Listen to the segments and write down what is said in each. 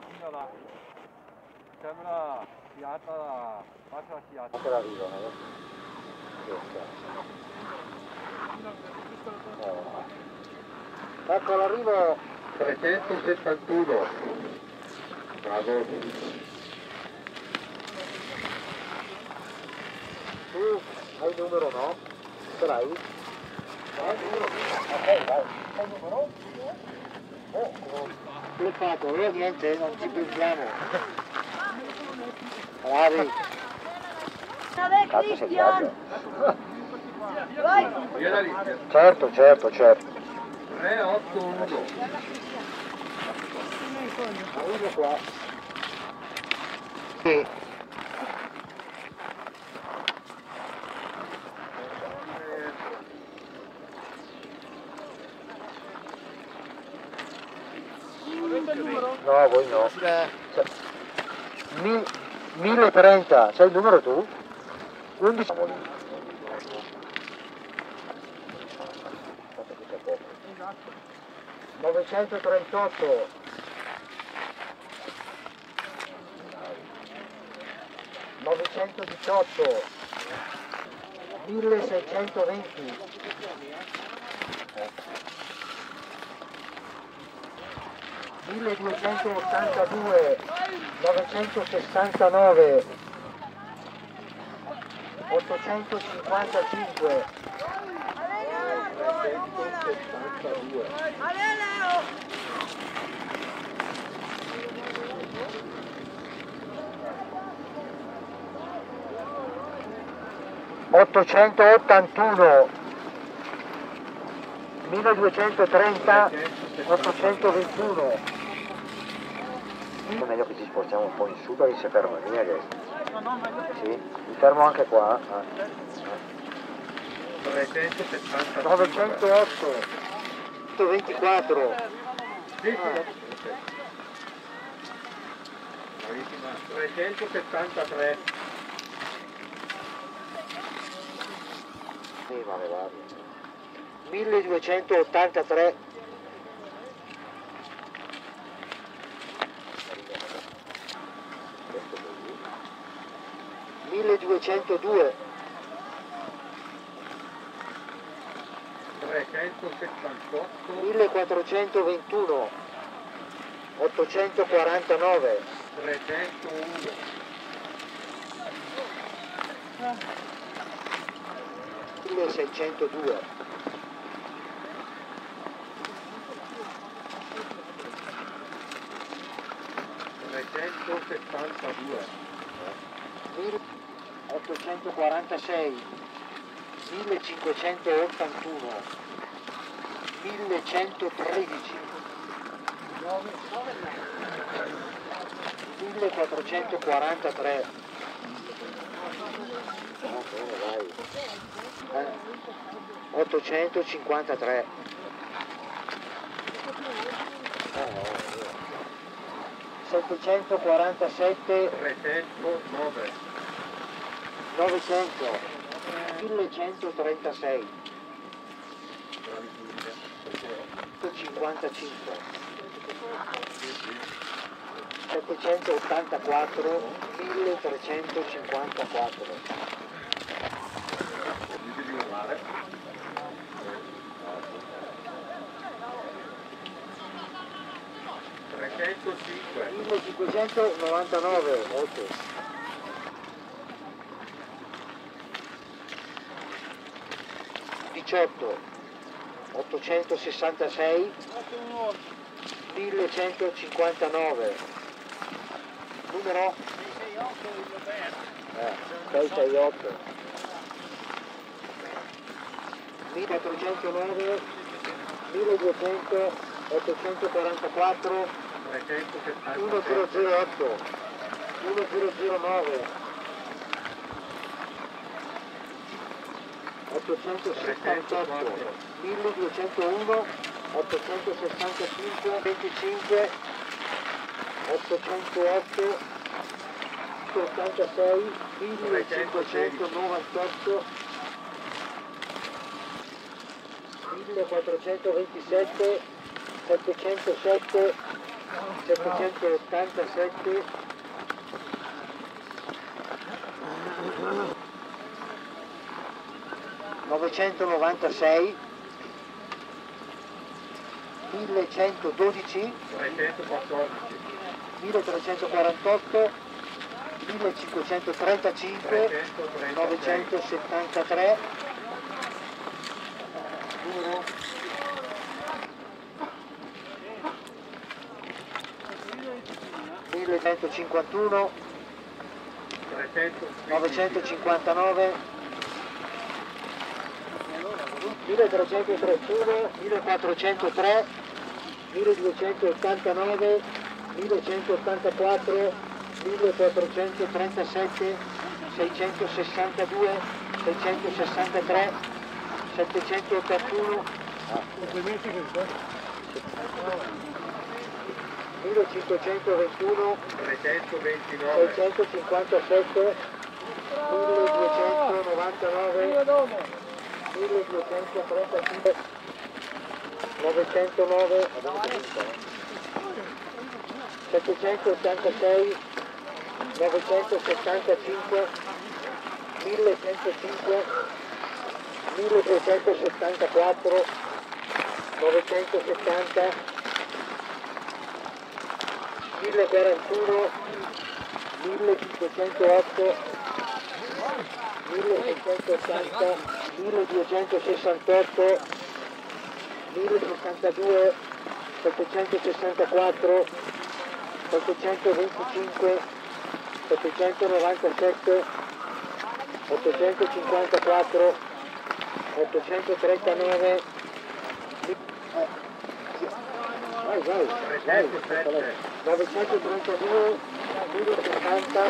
signora, sembra sciata, passa sciata. Anche la vivono, ecco l'arrivo 371. Bravo. Tu hai il numero, no? Ce l'hai? Ok, vai. Hai il numero? Oh, bloccato, allora niente, non ci pensiamo. Bravi. Cazzo, sei viaggio. Certo. 381. Arrivo qua. Sì. No, voi no. 1030, c'hai il numero tu? 11. 938. 918. 1620. 1282, 969, 855, 881, 1230, 821. È meglio che ci spostiamo un po' in su perché si ferma lì adesso. Sì, mi fermo anche qua. 370. 908, 124. Bravissima. 373. Sì, vale. 1283. 1202. 378. 1421. 849. 301. 1602. 372. 1846. 1581. 1113. 1443. Vai. 853. 747. 309. 900. 1136. 155. 784. 1354. 305. 1599. 8. 18. 866. 1159. Numero? 668. 1409. 1200. 844. 1008. 1009. 868. 1201. 865. 25. 808. 86. 1598. 1427. 707. 787, 996, 1112, 314, 1348, 1535, 973, 1151, 959, 1331, 1403, 1289, 1184, 1437, 662, 663, 781, 1521, 329, 657, 1299, 1235, 909, 786, 975, 1105, 1374, 970, 1041, 1508, 1680, 1268, 1062, 764, 725, 797, 854, 839, vai, 932, 1070,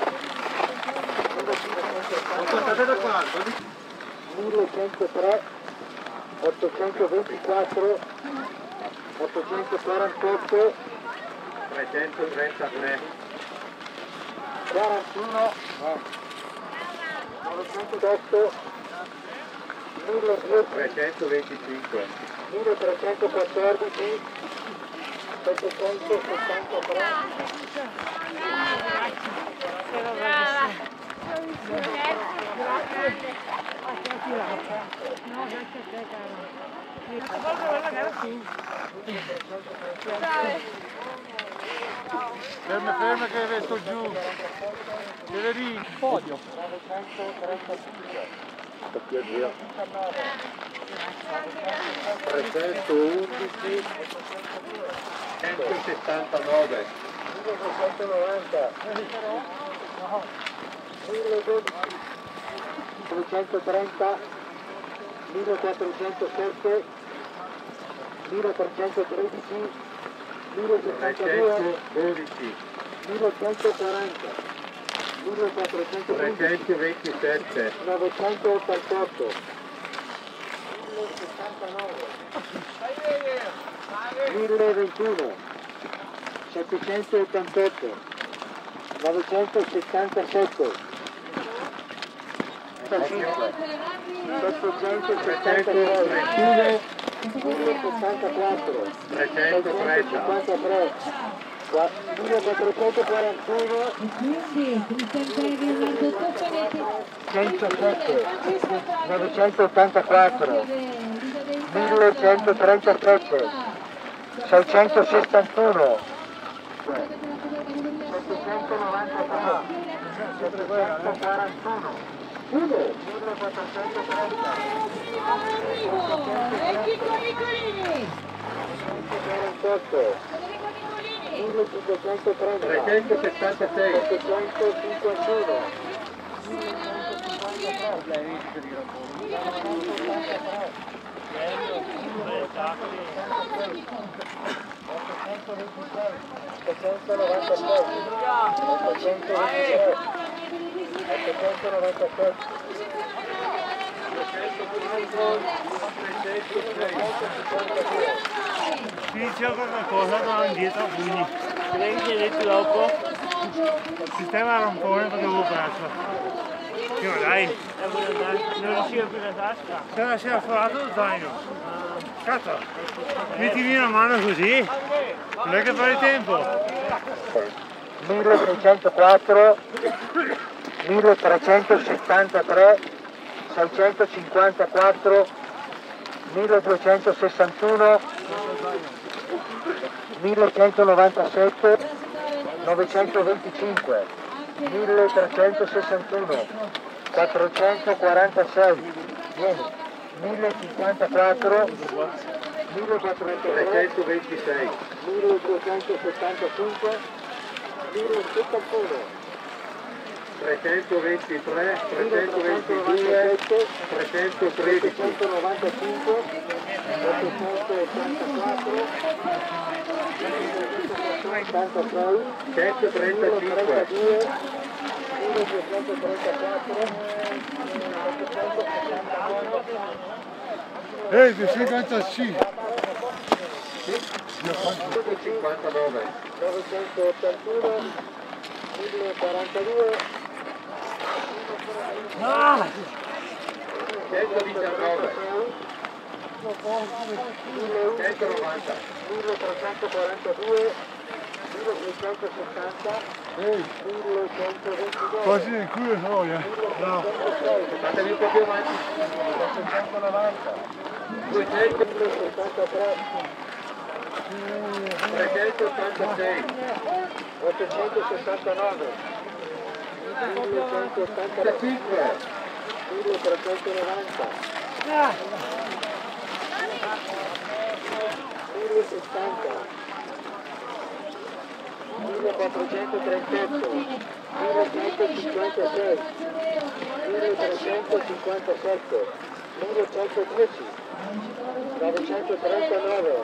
1103, 824, 848, 333, 41, 908, 1010, 325, 1314, 773, Ferma che resto giù. Deve lì il podio. 311, 179, 1290, 930, 1407, 1313, 1072, 312, 1140, 1415, 327, 988, 1069, 1021, 788, 977, 773, 1064, 653, 1441, E quindi Cristian Preghi e Leonardo Toffanetti 107, 984, 1137, 661, 793, 741, 1430, Enrico Nicolini 148, 1530, 376, 751, Ti dicevo qualcosa, ma indietro, quindi lei mi ha detto dopo sistema rampone perché avevo perso. Sì, ma dai, non riuscivo più la tasca. Se non si era forato lo zaino. Cazzo, mettimi una mano così, non è che fai tempo. 1304, 1373, 654, 1261, 1197, 925, 1361, 446, vieni, 1054, 1403, 326, 1275, 1071, 323, 322, 313, 895, 884, 86, 135, Ehi, 256. 159, 981, 1042, 119, 190, 1342, 1260, 1122, Quasi nel culo noia. No. fatemi un po' più avanti, 790, 200, 1073, 386, 869, 1183, 5, 1390, 1060, 1438, 1156, 1357, 1110, 939,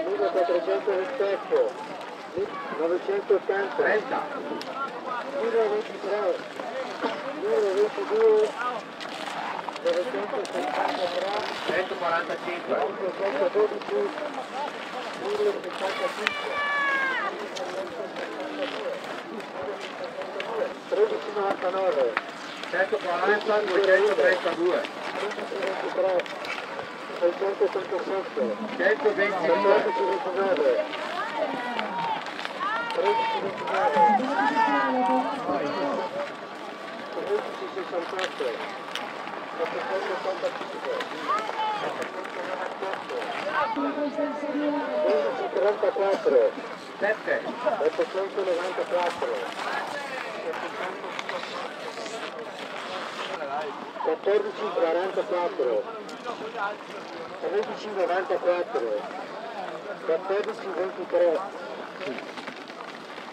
1428, 980, 30, 1023, 1022, 973, 145, 812, 1075, 1399, 140, 232, 1323, 687, 122, 1429, 1329, 1368, 785, 1134, 7, 894, 1444, 1394, 1423,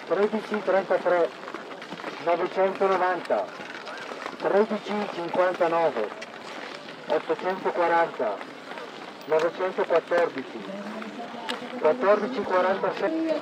1333, 990, 1359, 840, 914, 1446.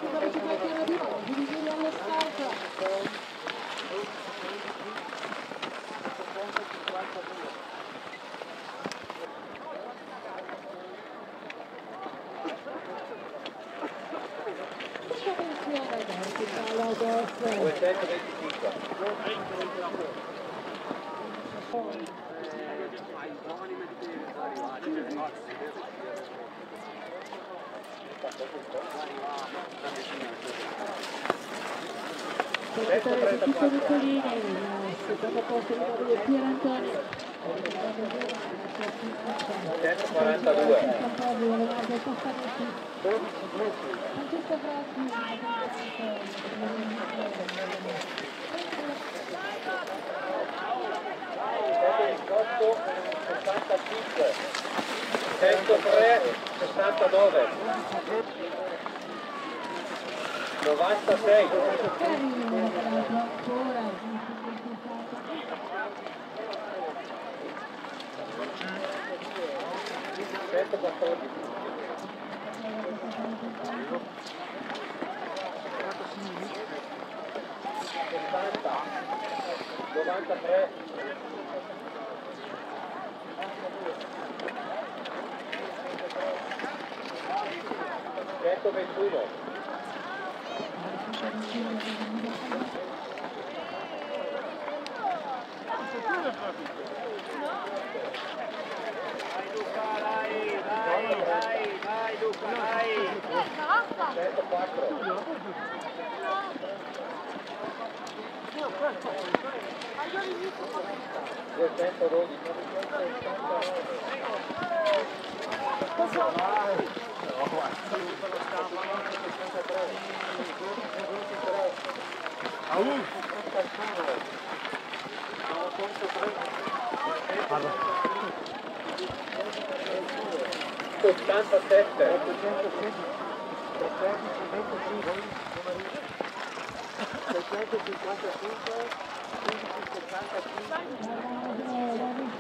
secondo posto di Pier Antonio. 142, Francesco Franchi, 103, 69, 96, 114, 70, 93, 121, 1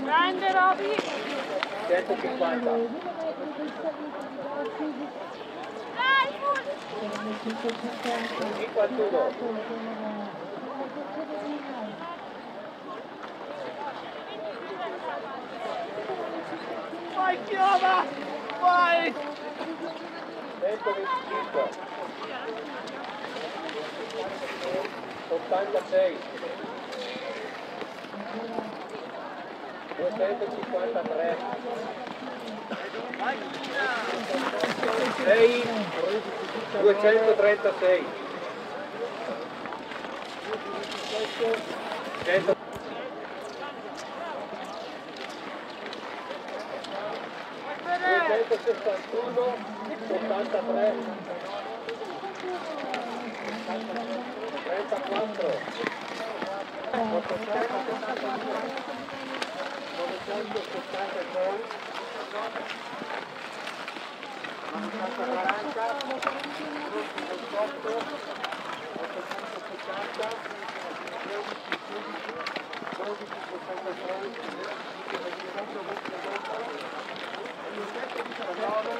Grande Roby! 150. Dai, 51. Vai Chioma! Vai! 125. 86. 253. 6. 236. 100. 261, 83, 34, 970,